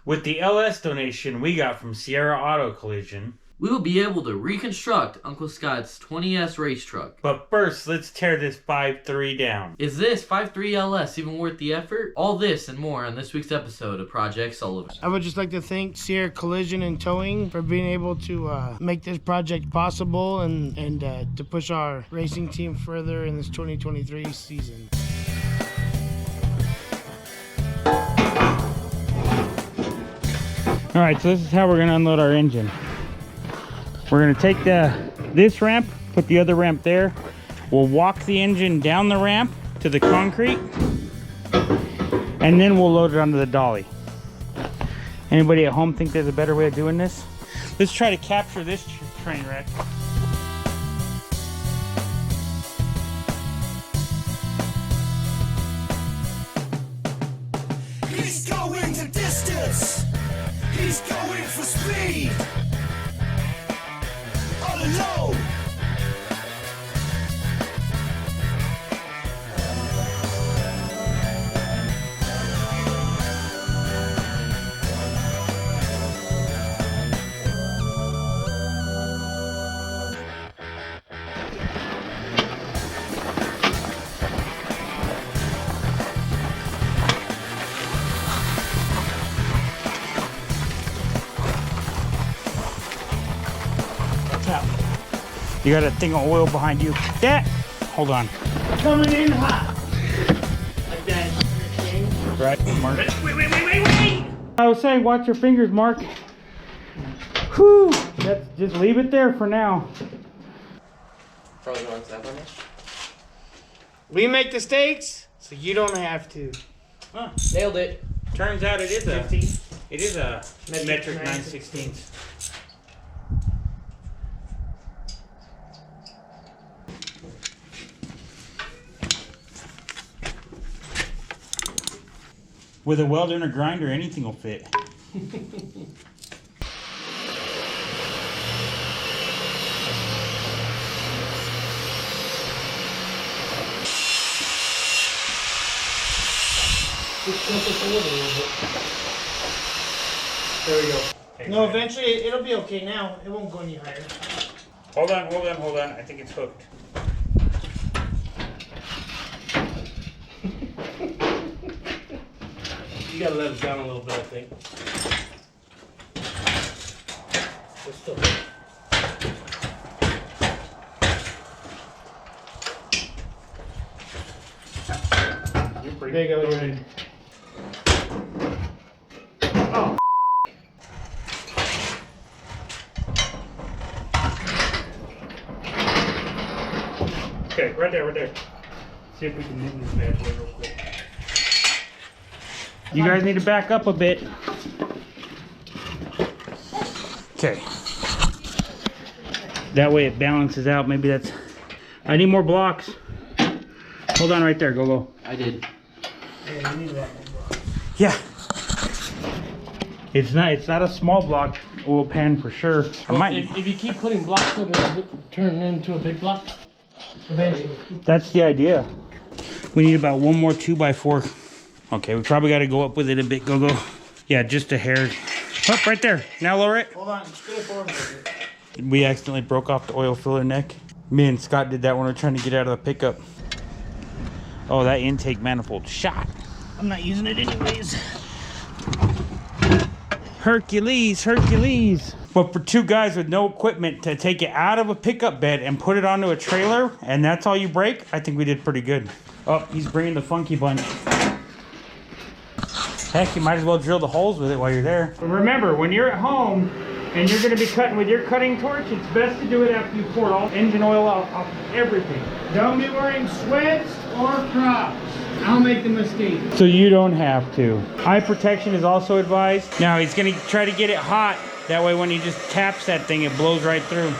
With the LS donation we got from Sierra Auto Collision, we will be able to reconstruct Uncle Scott's 20S race truck. But first, let's tear this 5.3 down. Is this 5.3 LS even worth the effort? All this and more on this week's episode of Project Sullivan. I would just like to thank Sierra Collision and Towing for being able to make this project possible and to push our racing team further in this 2023 season. All right, so this is how we're gonna unload our engine. We're gonna take this ramp, put the other ramp there. We'll walk the engine down the ramp to the concrete, and then we'll load it onto the dolly. Anybody at home think there's a better way of doing this? Let's try to capture this train wreck. He's going the distance. He's going for speed. All alone. You got a thing of oil behind you. Yeah. Hold on. Coming in hot. Like that. Right, Mark. Wait. I was saying, watch your fingers, Mark. Whew. Just leave it there for now. We make the steaks, so you don't have to. Huh. Nailed it. Turns out it is a metric 9/16. With a welder and a grinder, anything will fit. There we go. No, eventually it'll be okay now. It won't go any higher. Hold on. I think it's hooked. You gotta let it down a little bit, I think. It's still there you go. You're in. Oh. Okay, right there. See if we can move this bad boy real quick. You guys need to back up a bit. Okay. That way it balances out. Maybe that's... I need more blocks. Hold on right there, Gogo. I did. Yeah, you need that one, bro. Yeah. It's not a small block oil pan for sure. Well, if you keep putting blocks up, it'll turn into a big block. Eventually. That's the idea. We need about one more 2x4. Okay, we probably got to go up with it a bit, Gogo. Yeah, just a hair. Oh, right there. Now lower it. Hold on, scoot it forward a little bit. We accidentally broke off the oil filler neck. Me and Scott did that when we were trying to get out of the pickup. Oh, that intake manifold shot. I'm not using it anyways. Hercules. But for two guys with no equipment to take it out of a pickup bed and put it onto a trailer, and that's all you break, I think we did pretty good. Oh, he's bringing the funky bunch. Heck, you might as well drill the holes with it while you're there. But remember, when you're at home and you're going to be cutting with your cutting torch, it's best to do it after you pour all engine oil off everything. Don't be wearing sweats or Crocs. I'll make the mistake. So you don't have to. Eye protection is also advised. Now he's going to try to get it hot. That way when he just taps that thing, it blows right through.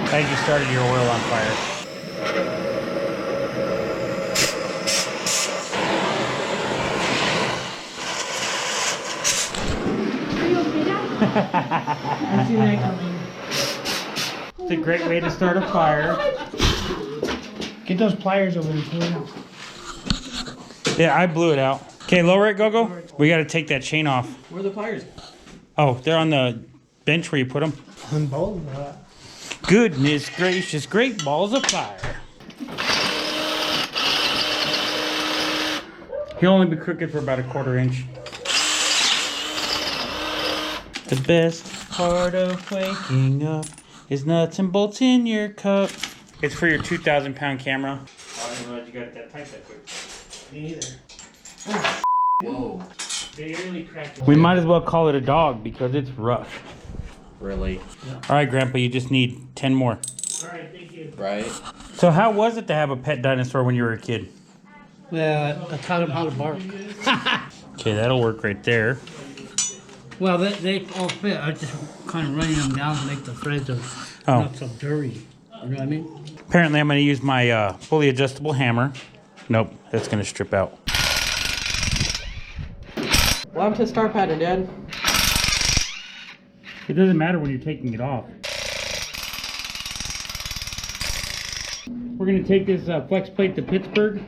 I think you started your oil on fire. It's a great way to start a fire. Get those pliers over there. Pull it out. Yeah, I blew it out. Okay, lower it, Gogo. We gotta take that chain off. Where are the pliers? Oh, they're on the bench where you put them. On both. Goodness gracious, great balls of fire. He'll only be crooked for about a 1/4 inch. The best part of waking up is nuts and bolts in your cup. It's for your 2,000-pound camera. I didn't realize you got it that tight that quick. Me either. Whoa. They really cracked it. We might as well call it a dog because it's rough. Really? All right, Grandpa, you just need 10 more. All right, thank you. Right? So how was it to have a pet dinosaur when you were a kid? Well, I taught him how to bark. Okay, that'll work right there. Well, they all fit. I just kind of running them down to make the threads of not so dirty. You know what I mean? Apparently, I'm going to use my fully adjustable hammer. Nope, that's going to strip out. Welcome to Star Pattern, Dad. It doesn't matter when you're taking it off. We're going to take this flex plate to Pittsburgh.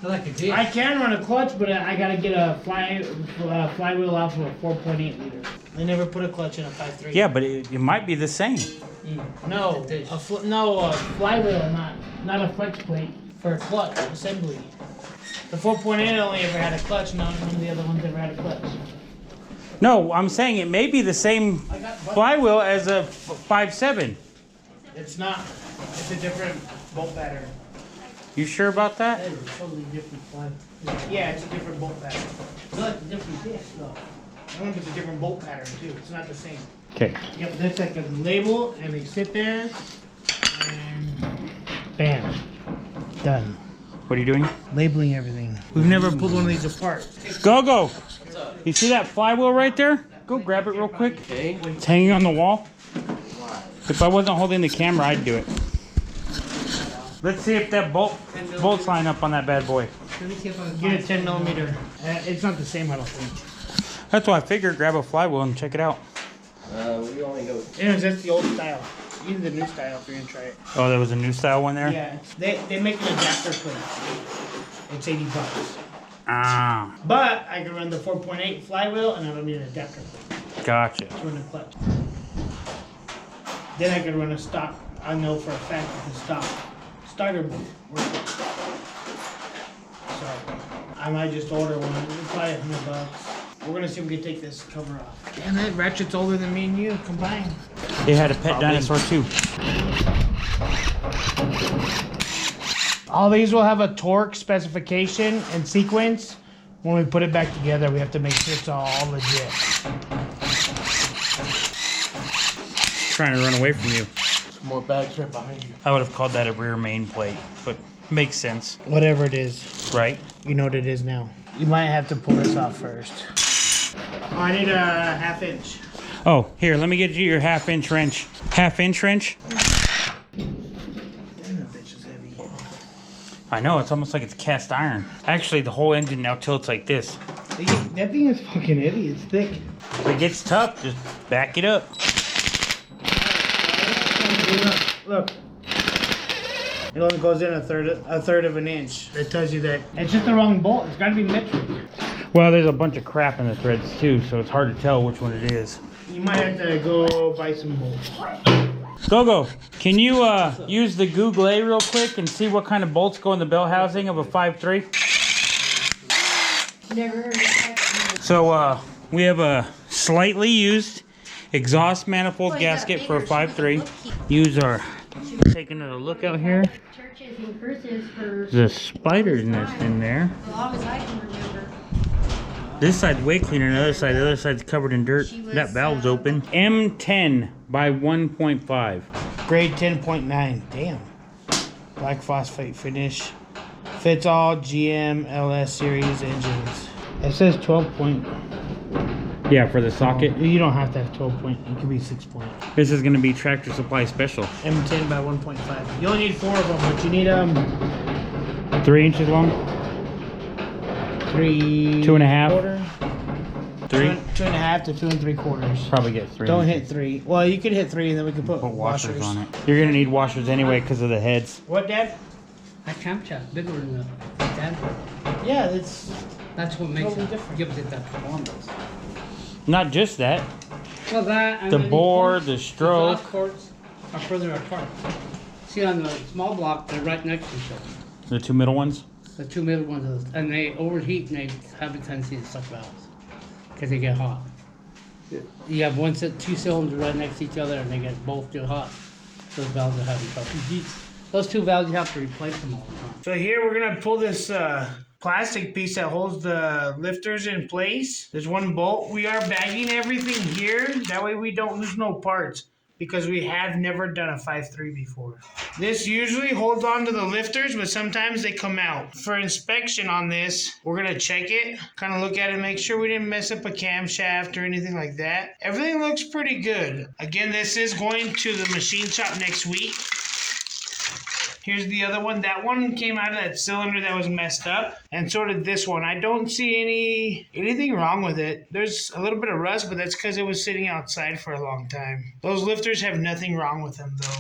I can run a clutch, but I gotta get a flywheel off of a 4.8 liter. I never put a clutch in a 5.3. Yeah, but it might be the same. No, a flywheel, not a flex plate for a clutch assembly. The 4.8 only ever had a clutch. None of the other ones ever had a clutch. No, I'm saying it may be the same flywheel as a 5.7. It's not. It's a different bolt pattern. You sure about that? That is a totally different one. Yeah, it's a different bolt pattern. No, it's a different disc, though. I wonder if it's a different bolt pattern too. It's not the same. Okay. Yep, that's like a label, and they sit there, and bam, done. What are you doing? Labeling everything. We've never pulled one of these apart. Go! You see that flywheel right there? Go grab it real quick. Okay. It's hanging on the wall. If I wasn't holding the camera, I'd do it. Let's see if that bolts line up on that bad boy. Let me see if I can Get a find 10 millimeter. It's not the same, I don't think. That's why I figured grab a flywheel and check it out. We only go. Anyways, that's the old style. Use the new style if you're gonna try it. Oh, there was a new style one there? Yeah, they make an adapter plate. It's $80. Ah, But I can run the 4.8 flywheel, and I don't need an adapter plate gotcha. to run the clutch. Then I can run a stock. I know for a fact that the stock starter bolt works. So I might just order one. It's probably $100. We're gonna see if we can take this cover off. Damn, that ratchet's older than me and you combined. They had a pet dinosaur too. All these will have a torque specification and sequence. When we put it back together, we have to make sure it's all legit. Trying to run away from you. some more bags right behind you. I would have called that a rear main plate, but makes sense, Whatever it is, right? you know what it is now. You might have to pull this off first. Oh, I need a 1/2 inch. Oh, here, let me get you your 1/2 inch wrench. 1/2 inch wrench? Damn, that bitch is heavy. I know, it's almost like it's cast iron. Actually, the whole engine now tilts like this. That thing is fucking heavy. It's thick. If it gets tough, just back it up. Look. It only goes in a third of an inch. It tells you that it's just the wrong bolt. It's got to be metric. Well, there's a bunch of crap in the threads too, so it's hard to tell which one it is. You might have to go buy some bolts. Gogo, can you use the Google A real quick and see what kind of bolts go in the bell housing of a 5.3? Never heard of that. So we have a slightly used exhaust manifold gasket for a 5.3. Use our, taking a look out here. Churches and curses for There's a spider's nest in there. as long as I can remember. This side's way cleaner than the other side's covered in dirt. That valve's open. M10 by 1.5. Grade 10.9. Damn. Black phosphate finish. Fits all GM LS series engines. It says 12 point. Yeah, for the socket. You don't have to have 12 point. It could be 6 point. This is going to be Tractor Supply Special. M10 by 1.5. You only need 4 of them, but you need 3 inches long. 3. 2.5. Quarter. 3? 2.5 to 2 3/4. Probably get 3. Don't hit 3. Well, you could hit 3 and then we could put washers on it. You're gonna need washers anyway because of the heads. What, Dad? That camshaft bigger than the dad. Yeah, That's what makes Totally it different. gives it that performance. Not just that. Well, that and The then bore, these the ones, stroke. The courts are further apart. See, on the small block, they're right next to each other. The 2 middle ones. The 2 middle ones, and they overheat and they have a tendency to suck valves because they get hot. You have 2 cylinders right next to each other, and they get both too hot. Those valves are having trouble. Those 2 valves, you have to replace them all the time. So here we're gonna pull this plastic piece that holds the lifters in place. There's 1 bolt. We are bagging everything here. That way we don't lose no parts because we have never done a 5.3 before. This usually holds on to the lifters, but sometimes they come out. For inspection on this, we're gonna check it, kind of look at it, make sure we didn't mess up a camshaft or anything like that. Everything looks pretty good. Again, this is going to the machine shop next week. Here's the other one. That one came out of that cylinder that was messed up, and so did this one. I don't see anything wrong with it. There's a little bit of rust, but that's because it was sitting outside for a long time. Those lifters have nothing wrong with them, though.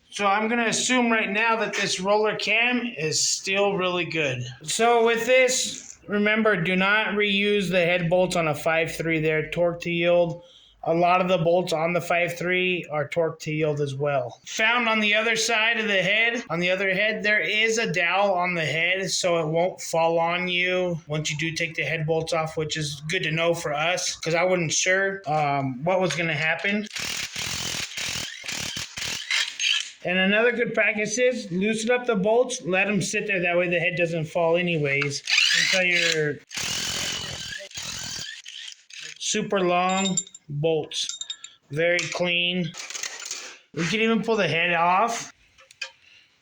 So I'm going to assume right now that this roller cam is still really good. So with this, remember, do not reuse the head bolts on a 5.3. They're torque to yield. A lot of the bolts on the 5.3 are torque to yield as well. Found on the other side of the head, there is a dowel on the head so it won't fall on you once you do take the head bolts off, which is good to know for us because I wasn't sure what was going to happen. And another good practice is loosen up the bolts, let them sit there. That way the head doesn't fall anyways until you're super long bolts. Very clean. We can even pull the head off.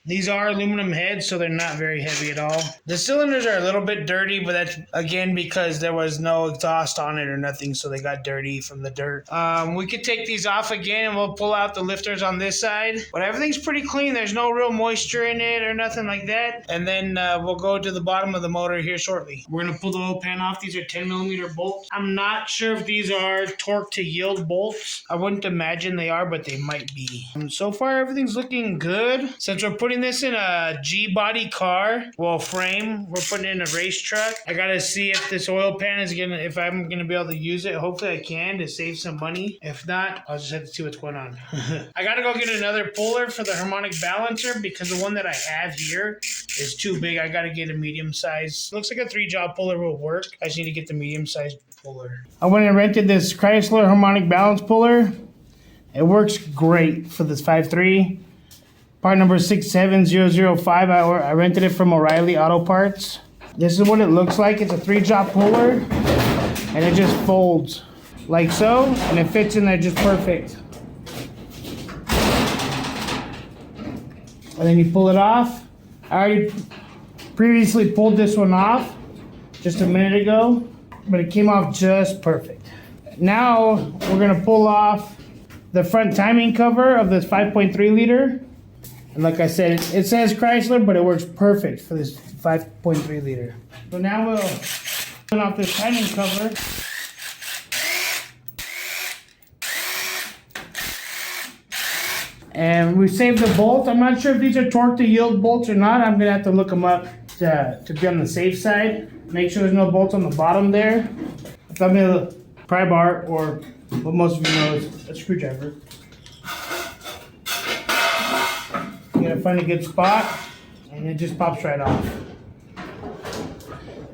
These are aluminum heads, so they're not very heavy at all. The cylinders are a little bit dirty, but that's, again, because there was no exhaust on it or nothing, so they got dirty from the dirt. We could take these off again, and we'll pull out the lifters on this side. But everything's pretty clean. There's no real moisture in it or nothing like that. And then we'll go to the bottom of the motor here shortly. We're going to pull the oil pan off. These are 10mm bolts. I'm not sure if these are torque to yield bolts. I wouldn't imagine they are, but they might be. So far, everything's looking good. Since we're putting this in a G-body car, well, frame, we're putting it in a race truck. I gotta see if this oil pan is if I'm gonna be able to use it. Hopefully I can to save some money. If not, I'll just have to see what's going on. I gotta go get another puller for the harmonic balancer because the one that I have here is too big. I gotta get a medium size. Looks like a 3-job puller will work. I just need to get the medium size puller. I went and rented this Chrysler harmonic balance puller. It works great for this 5.3. Part number 67005. I rented it from O'Reilly Auto Parts. This is what it looks like. It's a 3-job puller, and it just folds like so, and it fits in there just perfect. And then you pull it off. I already previously pulled this one off just a minute ago, but it came off just perfect. Now we're gonna pull off the front timing cover of this 5.3 liter. And like I said, it says Chrysler, but it works perfect for this 5.3 liter. So now we'll put off this timing cover. And we saved the bolt. I'm not sure if these are torque to yield bolts or not. I'm gonna have to look them up to be on the safe side. Make sure there's no bolts on the bottom there. If I'm gonna pry bar, or what most of you know is a screwdriver. You gotta find a good spot, and it just pops right off.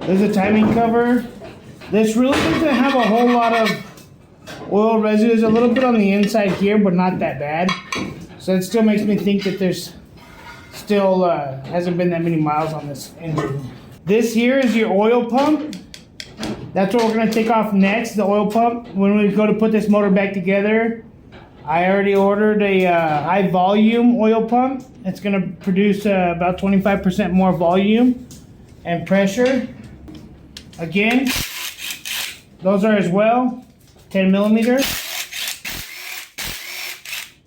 There's a timing cover. This really doesn't have a whole lot of oil residue. There's a little bit on the inside here, but not that bad. So it still makes me think that there's still hasn't been that many miles on this engine. This here is your oil pump. That's what we're gonna take off next, the oil pump. When we go to put this motor back together, I already ordered a high volume oil pump. It's gonna produce about 25% more volume and pressure. Again, those are as well, 10mm.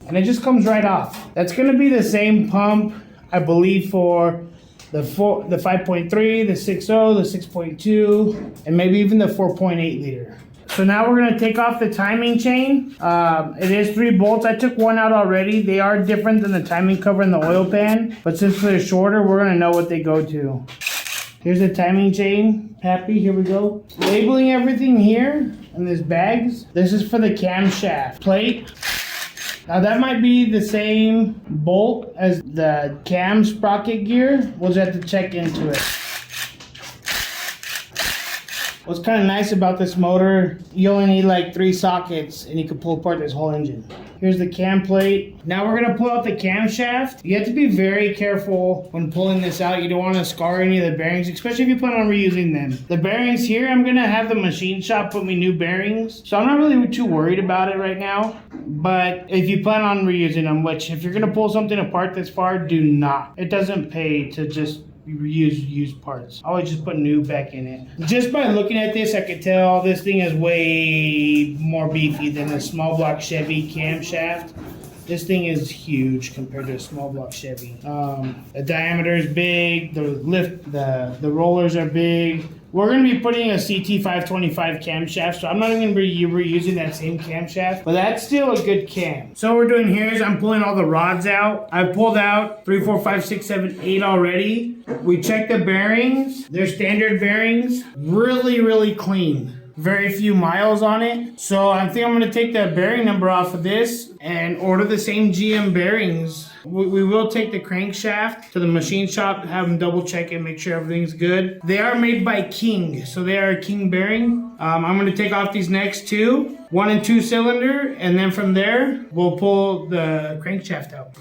And it just comes right off. That's gonna be the same pump, I believe, for the 5.3, the 6.0, the 6.2, and maybe even the 4.8 liter. So now we're gonna take off the timing chain. It is 3 bolts. I took one out already. They are different than the timing cover and the oil pan, but since they're shorter, we're gonna know what they go to. Here's the timing chain. Happy, here we go. Labeling everything here in these bags. This is for the camshaft plate. Now that might be the same bolt as the cam sprocket gear. We'll just have to check into it. What's kind of nice about this motor, you only need like 3 sockets and you can pull apart this whole engine. Here's the cam plate. Now we're gonna pull out the camshaft. You have to be very careful when pulling this out. You don't want to scar any of the bearings, especially if you plan on reusing them. The bearings here, I'm gonna have the machine shop put me new bearings. So I'm not really too worried about it right now. But if you plan on reusing them, which if you're gonna pull something apart this far, do not. It doesn't pay to just reuse used parts. I always just put new back in it. Just by looking at this, I could tell this thing is way more beefy than a small block Chevy camshaft. This thing is huge compared to a small block Chevy. The diameter is big. The rollers are big. We're going to be putting a CT525 camshaft, so I'm not even going to be reusing that same camshaft, but that's still a good cam. So what we're doing here is I'm pulling all the rods out. I've pulled out 3, 4, 5, 6, 7, 8 already. We checked the bearings. They're standard bearings. Really, really clean. Very few miles on it. So I think I'm going to take the bearing number off of this and order the same GM bearings. We will take the crankshaft to the machine shop, have them double check it, make sure everything's good. They are made by King, so they are a King bearing. I'm going to take off these next 2, 1 and 2 cylinder, and then from there, we'll pull the crankshaft out.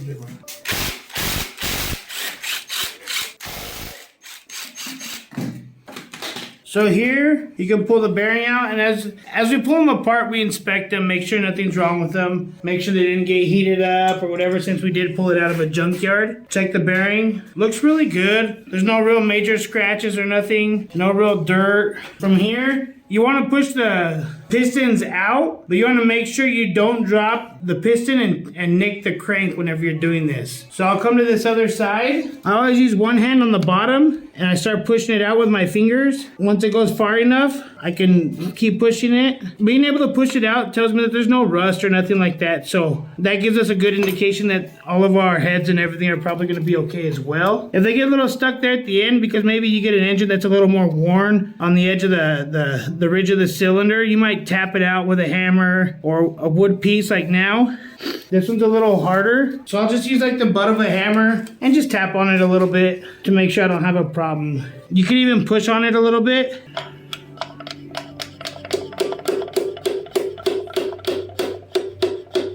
So here, you can pull the bearing out, and as we pull them apart, we inspect them, make sure nothing's wrong with them, make sure they didn't get heated up or whatever, since we did pull it out of a junkyard. Check the bearing. Looks really good. There's no real major scratches or nothing, no real dirt. From here, you want to push the pistons out, but you want to make sure you don't drop the piston and nick the crank whenever you're doing this. So I'll come to this other side. I always use one hand on the bottom and I start pushing it out with my fingers. Once it goes far enough, I can keep pushing it. Being able to push it out tells me that there's no rust or nothing like that. So that gives us a good indication that all of our heads and everything are probably going to be okay as well. If they get a little stuck there at the end, because maybe you get an engine that's a little more worn on the edge of the ridge of the cylinder, you might tap it out with a hammer or a wood piece like now. This one's a little harder, so I'll just use like the butt of a hammer and just tap on it a little bit to make sure I don't have a problem. You can even push on it a little bit.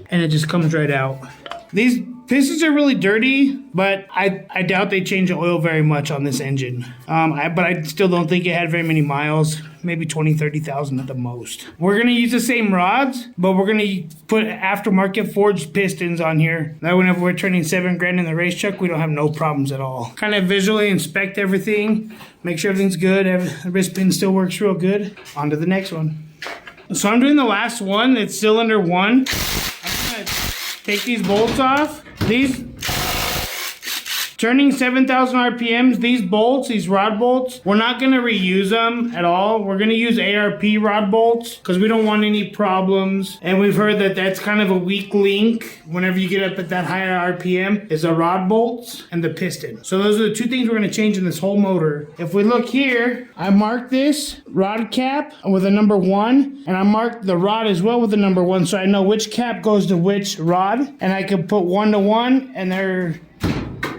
And it just comes right out. These pistons are really dirty, but I doubt they change the oil very much on this engine. But I still don't think it had very many miles, maybe 20, 30,000 at the most. We're gonna use the same rods, but we're gonna put aftermarket forged pistons on here. That whenever we're turning $7,000 in the race truck, we don't have no problems at all. Kind of visually inspect everything, make sure everything's good, the wrist pin still works real good. On to the next one. So I'm doing the last one, it's cylinder 1. Take these bolts off. These turning 7,000 RPMs, these bolts, these rod bolts, we're not gonna reuse them at all. We're gonna use ARP rod bolts because we don't want any problems. And we've heard that that's kind of a weak link whenever you get up at that higher RPM is the rod bolts and the piston. So those are the 2 things we're gonna change in this whole motor. If we look here, I marked this rod cap with a number 1, and I marked the rod as well with the number 1, so I know which cap goes to which rod, and I can put 1 to 1, and they're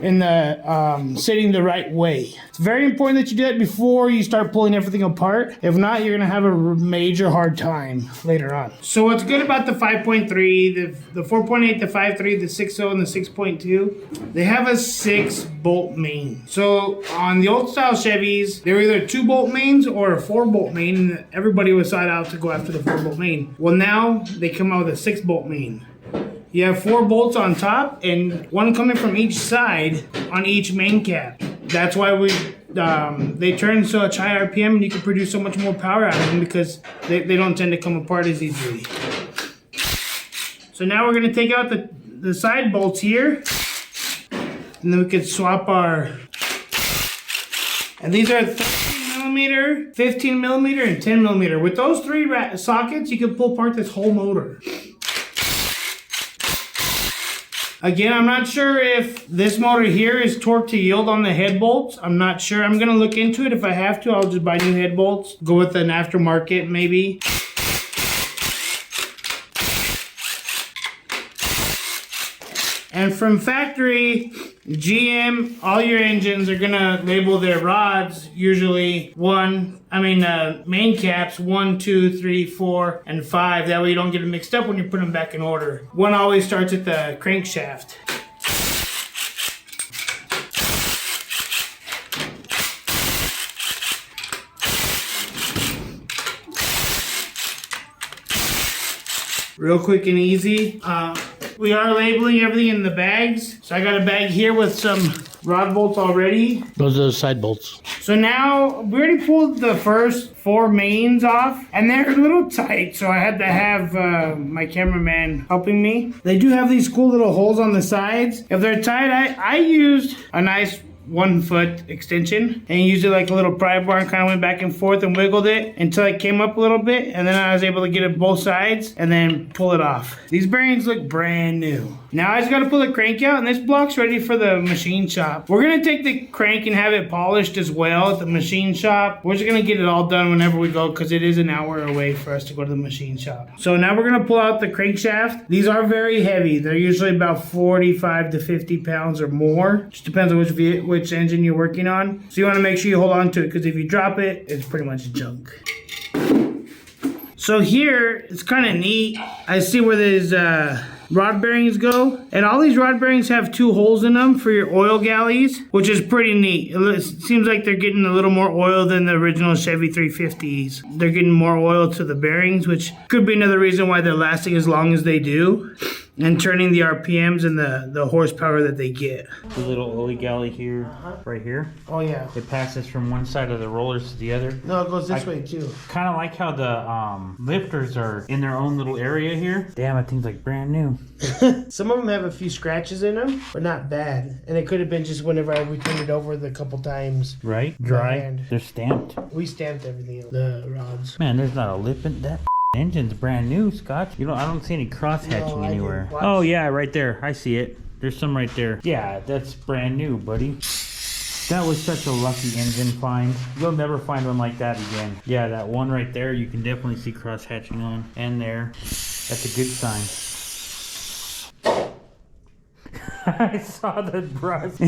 in the sitting the right way. It's very important that you do that before you start pulling everything apart. If not, you're gonna have a major hard time later on. So what's good about the 5.3, the 4.8, the 5.3, the 6.0, and the 6.2, they have a 6 bolt main. So on the old style Chevys, they were either 2 bolt mains or a 4 bolt main, and everybody was sought out to go after the 4 bolt main. Well, now they come out with a 6 bolt main. You have 4 bolts on top and 1 coming from each side on each main cap. That's why they turn such high RPM and you can produce so much more power out of them because they don't tend to come apart as easily. So now we're going to take out the side bolts here, and then we can swap our And these are 13 millimeter, 15 millimeter, and 10 millimeter. With those three sockets, you can pull apart this whole motor. Again, I'm not sure if this motor here is torque to yield on the head bolts. I'm not sure. I'm going to look into it. If I have to, I'll just buy new head bolts. Go with an aftermarket maybe. And from factory, GM, all your engines are gonna label their rods usually main caps 1, 2, 3, 4, and 5. That way you don't get them mixed up when you put them back in order. One always starts at the crankshaft. Real quick and easy. We are labeling everything in the bags. So I got a bag here with some rod bolts already. Those are the side bolts. So now we already pulled the first 4 mains off and they're a little tight. So I had to have my cameraman helping me. They do have these cool little holes on the sides. If they're tight, I used a nice 1-foot extension and used it like a little pry bar and kind of went back and forth and wiggled it until it came up a little bit, and then I was able to get it both sides and then pull it off. These bearings look brand new. Now I just got to pull the crank out, and this block's ready for the machine shop. We're gonna take the crank and have it polished as well at the machine shop. We're just gonna get it all done whenever we go because it is an hour away for us to go to the machine shop. So now we're gonna pull out the crankshaft. These are very heavy. They're usually about 45 to 50 pounds or more. Just depends on which engine you're working on. So you want to make sure you hold on to it because if you drop it, it's pretty much junk. So here, it's kind of neat. I see where these rod bearings go. And all these rod bearings have 2 holes in them for your oil galleys, which is pretty neat. It seems like they're getting a little more oil than the original Chevy 350s. They're getting more oil to the bearings, which could be another reason why they're lasting as long as they do. And turning the RPMs and the horsepower that they get. The little oily galley here, right here. Oh yeah. It passes from one side of the rollers to the other. No, it goes this way too. Kind of like how the lifters are in their own little area here. Damn, that thing's like brand new. Some of them have a few scratches in them, but not bad. And it could have been just whenever I returned it over the couple times. Right? Dry. And They're stamped. we stamped everything, the rods. Man, there's not a lip in that. Engine's brand new, Scott. I don't see any cross hatching anywhere. Oh yeah, right there. I see it. There's some right there. Yeah, that's brand new, buddy. That was such a lucky engine find. You'll never find one like that again. Yeah, that one right there, you can definitely see cross hatching on. And there. That's a good sign. I saw the rust.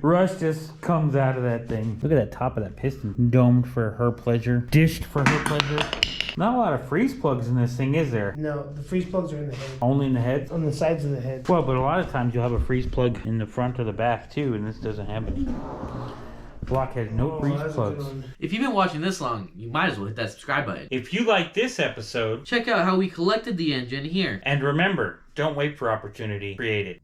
Rust just comes out of that thing. Look at that top of that piston. Domed for her pleasure. Dished for her pleasure. Not a lot of freeze plugs in this thing, is there? No, the freeze plugs are in the head. Only in the head? On the sides of the head. Well, but a lot of times you'll have a freeze plug in the front or the back too, and this doesn't have any. The block has no freeze plugs. If you've been watching this long, you might as well hit that subscribe button. If you like this episode, Check out how we collected the engine here. and remember, don't wait for opportunity, create it.